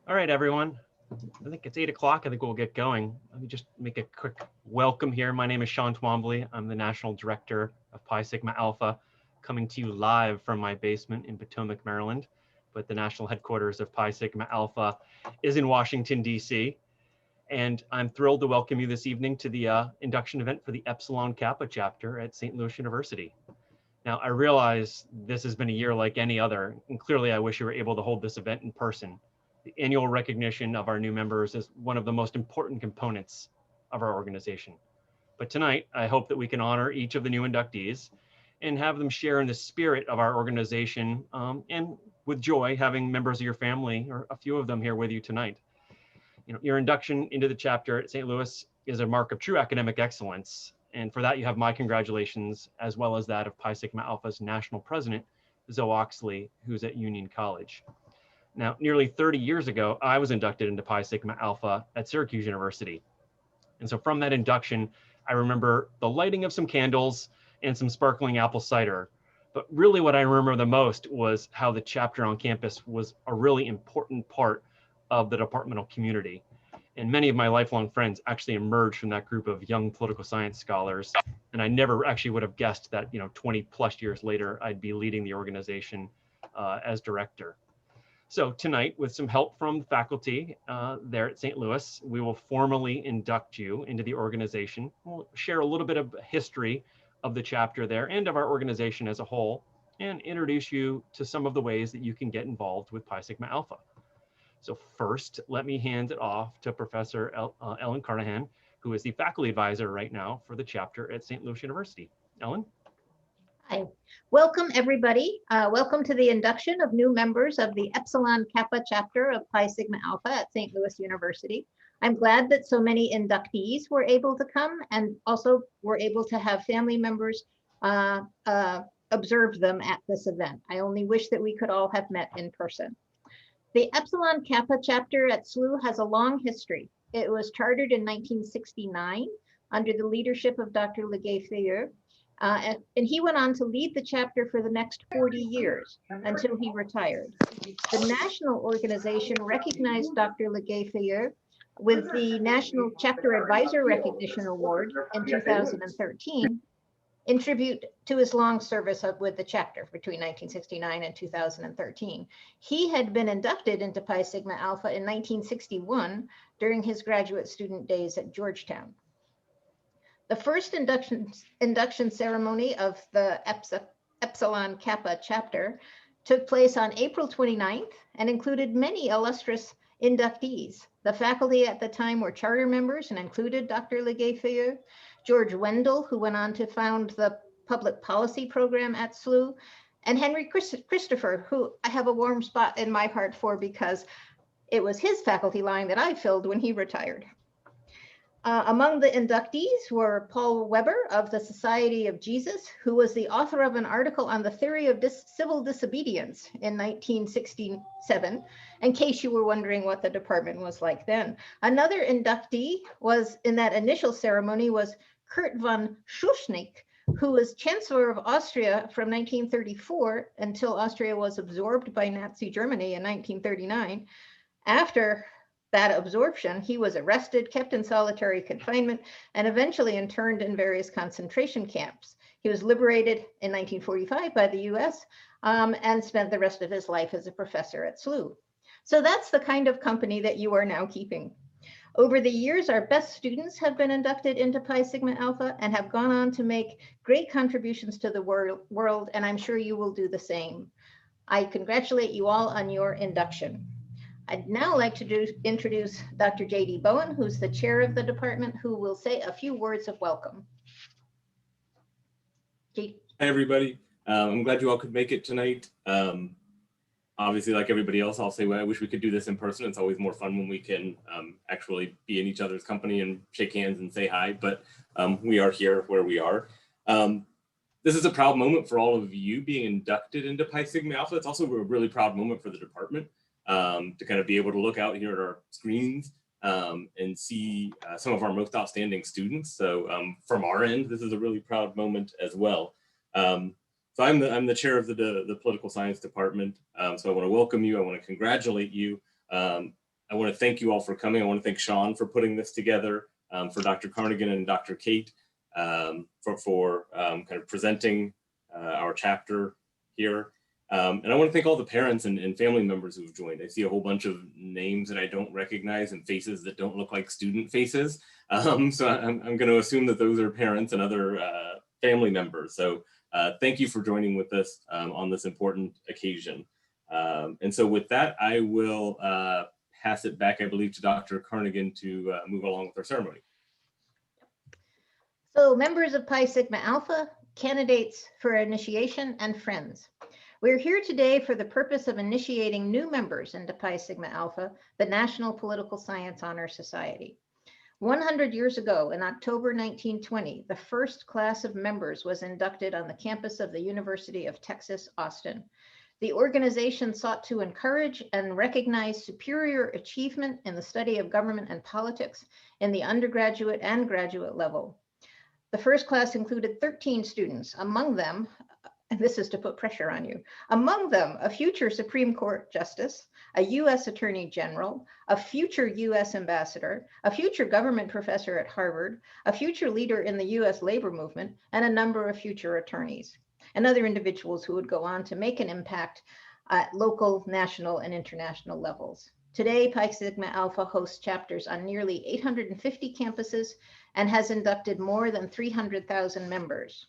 All right, everyone. I think it's 8 o'clock. I think we'll get going. Let me just make a quick welcome here. My name is Sean Twombly. I'm the National Director of Pi Sigma Alpha, coming to you live from my basement in Potomac, Maryland. But the national headquarters of Pi Sigma Alpha is in Washington, D.C. And I'm thrilled to welcome you this evening to the induction event for the Epsilon Kappa chapter at St. Louis University. Now, I realize this has been a year like any other, and clearly I wish you were able to hold this event in person. The annual recognition of our new members is one of the most important components of our organization. But tonight, I hope that we can honor each of the new inductees and have them share in the spirit of our organization and with joy having members of your family or a few of them here with you tonight. Your induction into the chapter at St. Louis is a mark of true academic excellence. And for that, you have my congratulations, as well as that of Pi Sigma Alpha's national president, Zoe Oxley, who's at Union College. Now, nearly 30 years ago, I was inducted into Pi Sigma Alpha at Syracuse University. And so from that induction, I remember the lighting of some candles and some sparkling apple cider. But really what I remember the most was how the chapter on campus was a really important part of the departmental community. And many of my lifelong friends actually emerged from that group of young political science scholars. And I never actually would have guessed that, 20 plus years later, I'd be leading the organization as director. So tonight, with some help from the faculty there at St. Louis, we will formally induct you into the organization. We'll share a little bit of history of the chapter there and of our organization as a whole, and introduce you to some of the ways that you can get involved with Pi Sigma Alpha. So first, let me hand it off to Professor Ellen Carnahan, who is the faculty advisor right now for the chapter at St. Louis University. Ellen? Hi, welcome everybody. Welcome to the induction of new members of the Epsilon Kappa chapter of Pi Sigma Alpha at St. Louis University. I'm glad that so many inductees were able to come and also were able to have family members observe them at this event. I only wish that we could all have met in person. The Epsilon Kappa chapter at SLU has a long history. It was chartered in 1969 under the leadership of Dr. Leguay-Feuilleux. And he went on to lead the chapter for the next 40 years until he retired. The national organization recognized Dr. Leguay-Feuilleux with the National Chapter Advisor Recognition Award in 2013 in tribute to his long service with the chapter between 1969 and 2013. He had been inducted into Pi Sigma Alpha in 1961 during his graduate student days at Georgetown. The first induction ceremony of the Epsilon Kappa chapter took place on April 29th and included many illustrious inductees. The faculty at the time were charter members and included Dr. Leguay-Feuilleux, George Wendell, who went on to found the public policy program at SLU, and Henry Christopher, who I have a warm spot in my heart for because it was his faculty line that I filled when he retired. Among the inductees were Paul Weber of the Society of Jesus, who was the author of an article on the theory of civil disobedience in 1967, in case you were wondering what the department was like then. Another inductee was in that initial ceremony was Kurt von Schusnick, who was Chancellor of Austria from 1934 until Austria was absorbed by Nazi Germany in 1939. After that absorption, he was arrested, kept in solitary confinement, and eventually interned in various concentration camps. He was liberated in 1945 by the US and spent the rest of his life as a professor at SLU. So that's the kind of company that you are now keeping. Over the years, our best students have been inducted into Pi Sigma Alpha and have gone on to make great contributions to the world, and I'm sure you will do the same. I congratulate you all on your induction. I'd now like to introduce Dr. J.D. Bowen, who's the chair of the department, who will say a few words of welcome. Hi, everybody. I'm glad you all could make it tonight. Obviously, like everybody else, I'll say, well, I wish we could do this in person. It's always more fun when we can actually be in each other's company and shake hands and say hi, but we are here where we are. This is a proud moment for all of you being inducted into Pi Sigma Alpha. It's also a really proud moment for the department. To kind of be able to look out here at our screens and see some of our most outstanding students. So from our end, this is a really proud moment as well. So I'm the chair of the political science department. So I want to welcome you. I want to congratulate you I want to thank you all for coming. I want to thank Sean for putting this together, for Dr. Carnahan and Dr. Kate for kind of presenting our chapter here. And I want to thank all the parents and family members who have joined. I see a whole bunch of names that I don't recognize and faces that don't look like student faces. So I'm going to assume that those are parents and other family members. So thank you for joining with us on this important occasion. And so with that, I will pass it back, I believe, to Dr. Carnahan to move along with our ceremony. So members of Pi Sigma Alpha, candidates for initiation, and friends. We're here today for the purpose of initiating new members into Pi Sigma Alpha, the National Political Science Honor Society. 100 years ago, in October 1920, the first class of members was inducted on the campus of the University of Texas, Austin. The organization sought to encourage and recognize superior achievement in the study of government and politics in the undergraduate and graduate level. The first class included 13 students, among them, and this is to put pressure on you, among them a future Supreme Court Justice, a US Attorney General, a future US Ambassador, a future government professor at Harvard, a future leader in the US labor movement, and a number of future attorneys, and other individuals who would go on to make an impact at local, national, and international levels. Today, Pi Sigma Alpha hosts chapters on nearly 850 campuses and has inducted more than 300,000 members.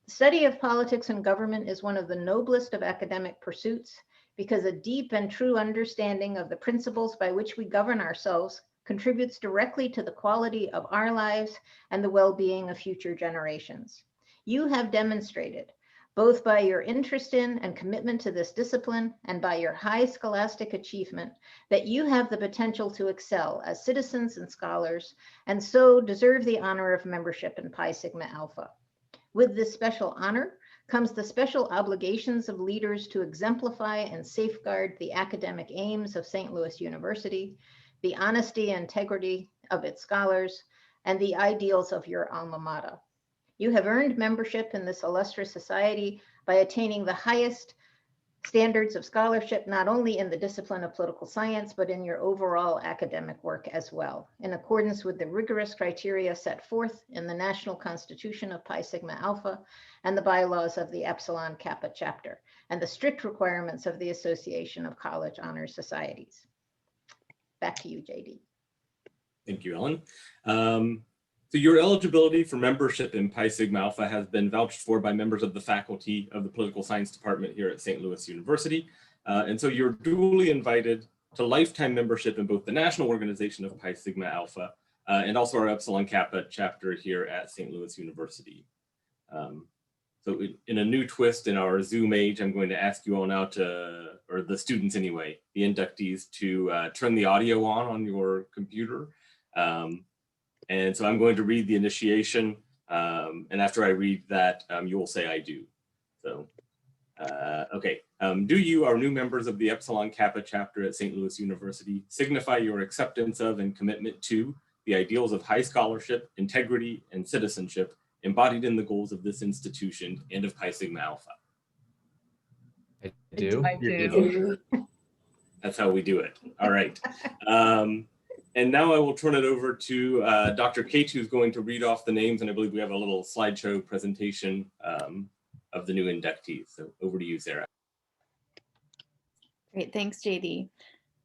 The study of politics and government is one of the noblest of academic pursuits because a deep and true understanding of the principles by which we govern ourselves contributes directly to the quality of our lives and the well-being of future generations. You have demonstrated, both by your interest in and commitment to this discipline and by your high scholastic achievement, that you have the potential to excel as citizens and scholars, and so deserve the honor of membership in Pi Sigma Alpha. With this special honor comes the special obligations of leaders to exemplify and safeguard the academic aims of St. Louis University, the honesty and integrity of its scholars, and the ideals of your alma mater. You have earned membership in this illustrious society by attaining the highest standards of scholarship, not only in the discipline of political science, but in your overall academic work as well, in accordance with the rigorous criteria set forth in the National Constitution of Pi Sigma Alpha and the bylaws of the Epsilon Kappa chapter, and the strict requirements of the Association of College Honor Societies. Back to you, JD. Thank you, Ellen. So your eligibility for membership in Pi Sigma Alpha has been vouched for by members of the faculty of the Political Science Department here at St. Louis University. And so you're duly invited to lifetime membership in both the national organization of Pi Sigma Alpha and also our Epsilon Kappa chapter here at St. Louis University. So in a new twist in our Zoom age, I'm going to ask you all now to, or the students anyway, the inductees, to turn the audio on your computer. And so I'm going to read the initiation, and after I read that, you will say I do. So, okay. Do you, our new members of the Epsilon Kappa chapter at St. Louis University, signify your acceptance of and commitment to the ideals of high scholarship, integrity, and citizenship embodied in the goals of this institution and of Pi Sigma Alpha? I do. I do. That's how we do it. All right. And now I will turn it over to Dr. Kate, who's going to read off the names, and I believe we have a little slideshow presentation of the new inductees. So over to you, Sarah. Great, thanks, JD.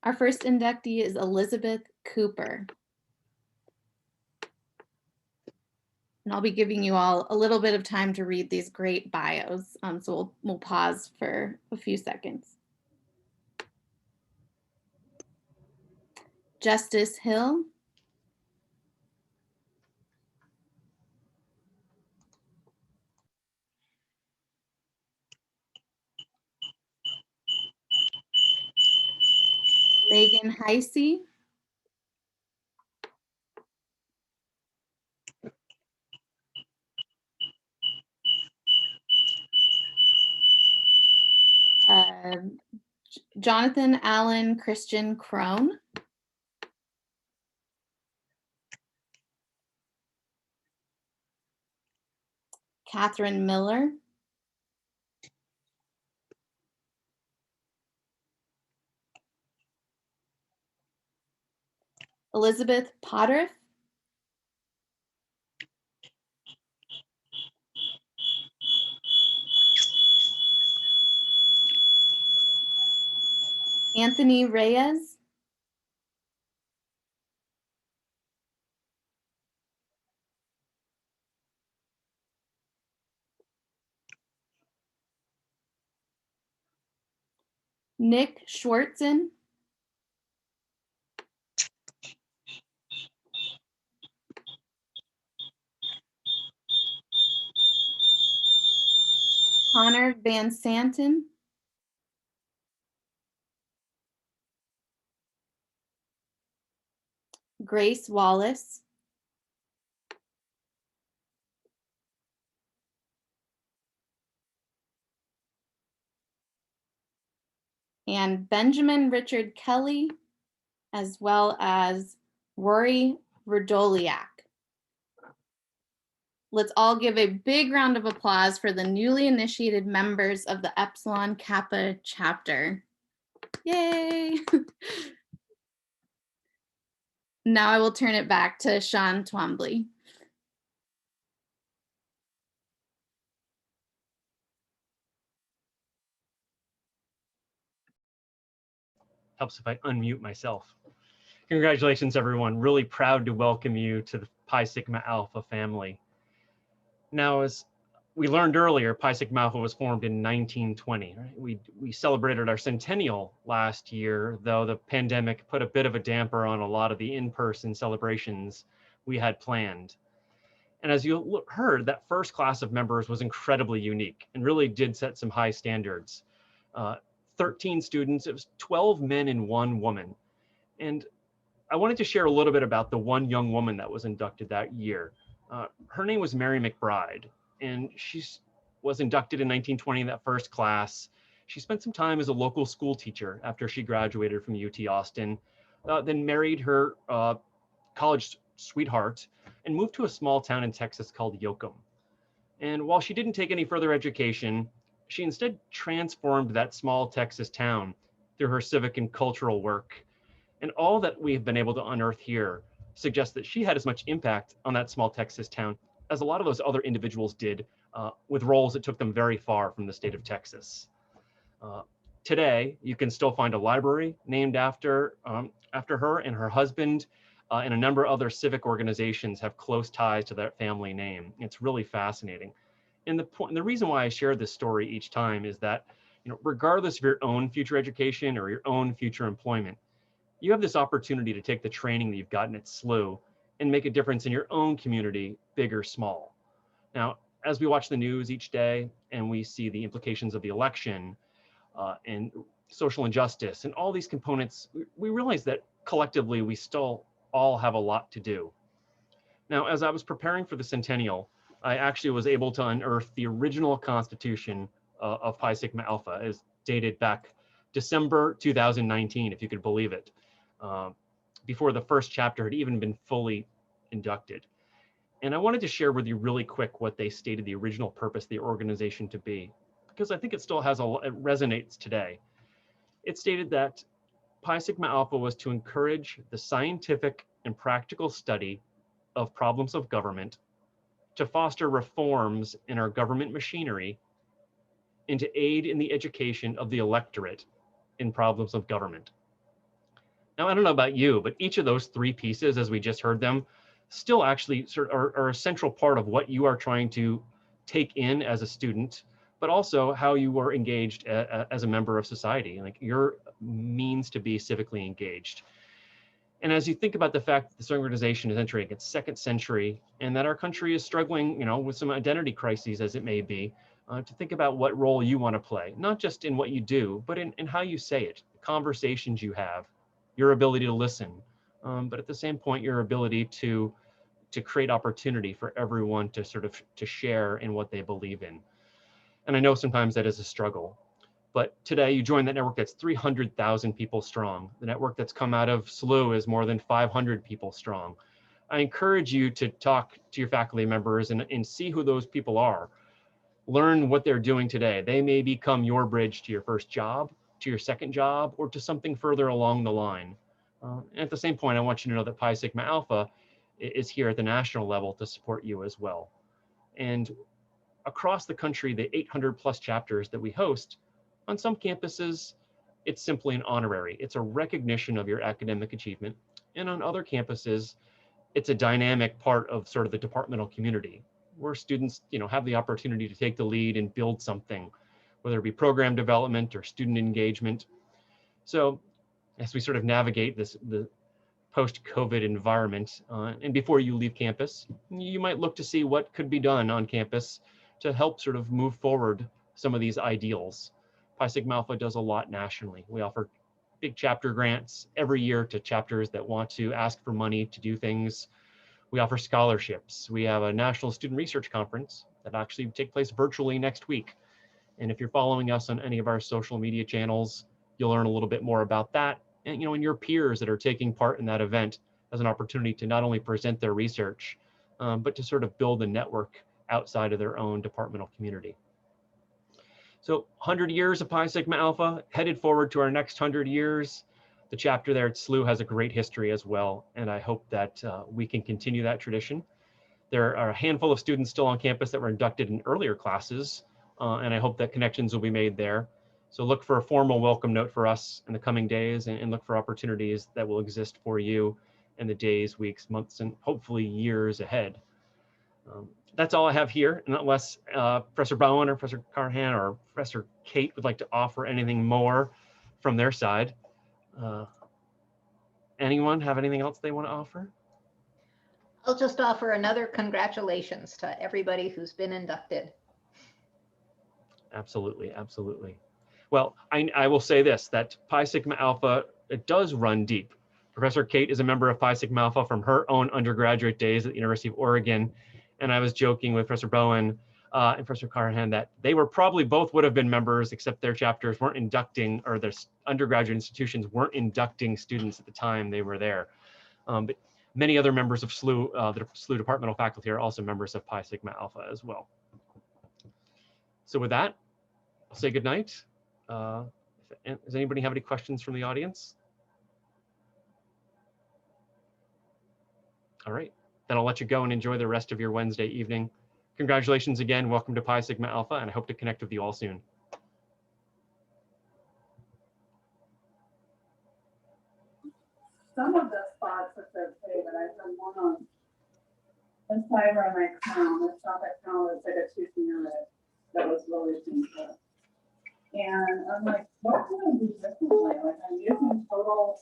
Our first inductee is Elizabeth Cooper. And I'll be giving you all a little bit of time to read these great bios. So we'll pause for a few seconds. Justice Hill. Megan Heisey. Jonathan Allen Christian Crone. Catherine Miller. Elizabeth Potteriff, Anthony Reyes, Nick Schwartzen, Connor Van Santen, Grace Wallace, and Benjamin Richard Kelly, as well as Rory Verdoliak. Let's all give a big round of applause for the newly initiated members of the Epsilon Kappa chapter. Yay! Now I will turn it back to Sean Twombly. Helps if I unmute myself. Congratulations, everyone. Really proud to welcome you to the Pi Sigma Alpha family. Now, as we learned earlier, Pi Sigma Alpha was formed in 1920. Right? We celebrated our centennial last year, though the pandemic put a bit of a damper on a lot of the in-person celebrations we had planned. And as you heard, that first class of members was incredibly unique and really did set some high standards. 13 students, it was 12 men and 1 woman. And I wanted to share a little bit about the one young woman that was inducted that year. Her name was Mary Mcbride, and she was inducted in 1920 in that first class. She spent some time as a local school teacher after she graduated from UT Austin, then married her college sweetheart and moved to a small town in Texas called Yoakum. And while she didn't take any further education, she instead transformed that small Texas town through her civic and cultural work. And all that we've been able to unearth here suggests that she had as much impact on that small Texas town as a lot of those other individuals did with roles that took them very far from the state of Texas. Today, you can still find a library named after her, and her husband and a number of other civic organizations have close ties to that family name. It's really fascinating. And the reason why I share this story each time is that, regardless of your own future education or your own future employment, you have this opportunity to take the training that you've gotten at SLU and make a difference in your own community, big or small. Now, as we watch the news each day and we see the implications of the election and social injustice and all these components, we realize that collectively we still all have a lot to do. Now, as I was preparing for the centennial, I actually was able to unearth the original constitution of Pi Sigma Alpha, as dated back December 2019, if you could believe it, before the first chapter had even been fully inducted. And I wanted to share with you really quick what they stated the original purpose of the organization to be, because I think it still has it resonates today. It stated that Pi Sigma Alpha was to encourage the scientific and practical study of problems of government, to foster reforms in our government machinery, and to aid in the education of the electorate in problems of government. Now, I don't know about you, but each of those 3 pieces, as we just heard them, still actually are a central part of what you are trying to take in as a student, but also how you are engaged as a member of society, like your means to be civically engaged. And as you think about the fact that this organization is entering its 2nd century and that our country is struggling, with some identity crises as it may be, to think about what role you want to play, not just in what you do, but in how you say it, the conversations you have, your ability to listen, but at the same point, your ability to create opportunity for everyone to to share in what they believe in. And I know sometimes that is a struggle, but today you join that network that's 300,000 people strong. The network that's come out of SLU is more than 500 people strong. I encourage you to talk to your faculty members and see who those people are. Learn what they're doing today. They may become your bridge to your first job, to your second job, or to something further along the line. And at the same point, I want you to know that Pi Sigma Alpha is here at the national level to support you as well. And across the country, the 800 plus chapters that we host, on some campuses, it's simply an honorary. It's a recognition of your academic achievement. And on other campuses, it's a dynamic part of sort of the departmental community where students, have the opportunity to take the lead and build something, whether it be program development or student engagement. So as we sort of navigate the post-COVID environment, and before you leave campus, you might look to see what could be done on campus to help sort of move forward some of these ideals. Pi Sigma Alpha does a lot nationally. We offer big chapter grants every year to chapters that want to ask for money to do things. We offer scholarships. We have a National Student Research Conference that actually take place virtually next week. And if you're following us on any of our social media channels, you'll learn a little bit more about that. And and your peers that are taking part in that event as an opportunity to not only present their research, but to sort of build a network outside of their own departmental community. So 100 years of Pi Sigma Alpha, headed forward to our next 100 years. The chapter there at SLU has a great history as well, and I hope that we can continue that tradition. There are a handful of students still on campus that were inducted in earlier classes, and I hope that connections will be made there. So look for a formal welcome note for us in the coming days, and look for opportunities that will exist for you in the days, weeks, months, and hopefully years ahead. That's all I have here, unless Professor Bowen or Professor Carnahan or Professor Kate would like to offer anything more from their side. Anyone have anything else they want to offer? I'll just offer another congratulations to everybody who's been inducted. Absolutely, absolutely. Well, I will say this, that Pi Sigma Alpha, it does run deep. Professor Kate is a member of Pi Sigma Alpha from her own undergraduate days at the University of Oregon. And I was joking with Professor Bowen and Professor Carnahan that they were probably both would have been members, except their chapters weren't inducting, or their undergraduate institutions weren't inducting students at the time they were there. But many other members of SLU, the SLU departmental faculty, are also members of Pi Sigma Alpha as well. So with that, I'll say good night. Does anybody have any questions from the audience? All right, then I'll let you go and enjoy the rest of your Wednesday evening. Congratulations again, welcome to Pi Sigma Alpha, and I hope to connect with you all soon. Some of the spots looked okay, but I had one on this side where my crown, the top at crown was like a tooth near it. That was really painful. And I'm like, what can I do differently? Like, I'm using total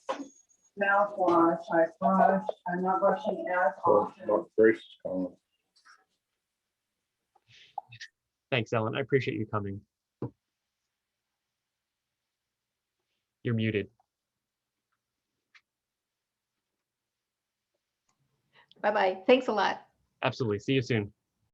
mouthwash, I brush, I'm not brushing as often. Thanks, Ellen. I appreciate you coming. You're muted. Bye-bye. Thanks a lot. Absolutely. See you soon.